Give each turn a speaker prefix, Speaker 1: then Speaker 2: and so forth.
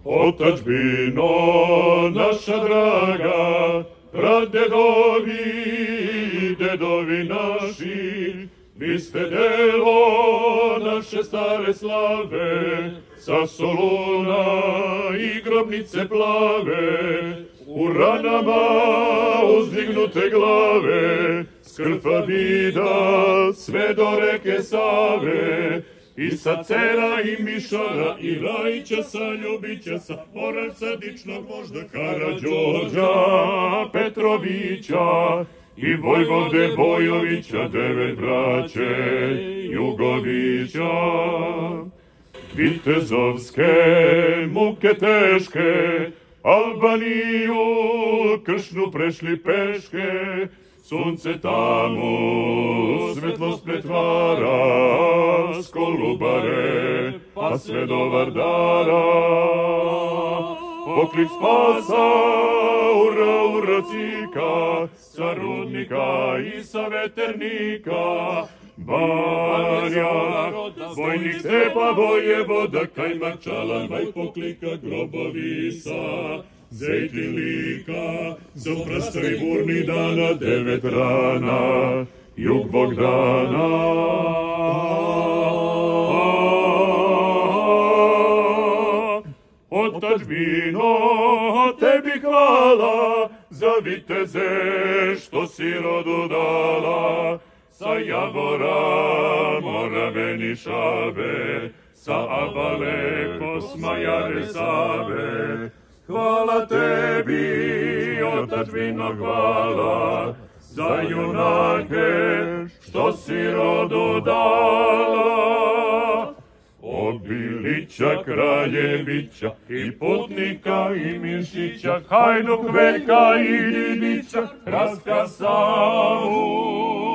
Speaker 1: Otadžbino naša draga, pradedovi, dedovi naši, vi ste delo naše stare slave, sa Soluna i grobnice plave, u ranama uzdignute glave, s Krfavida sve do reke Save, i sa Cera i Mišara i Rajića sa Ljubića sa Moravca dičnog možda Karađorđa Petrovića i Vojvode Bojovića, 9 braće Jugovića. Vitezovske muke teške, Albaniju kršnu prešli peške, sunce tamo svetlost pretvara, s Kolubare pa sve do Vardara. Poklic spasa, ura, ura cika, sa Rudnika i sa Veternika, Banja, vojnik Stepa Vojevoda, Kajmak Čalan, vaj poklika grobovi sa Zejtilika, zoprasta i burni dana, 9 rana, jug Bogdana. Otadžbino, tebi hvala, za viteze što si rodu dala, sa Javora, Morave, Nišave, sa Abale, Kosmajare, Save. Hvala tebi, otadžbino, hvala, za junake što si rodu dala. Od Bilića, Kraljevića i Putnika i Mišića, Hajduk, Veljka i Didića, Rastka Savu.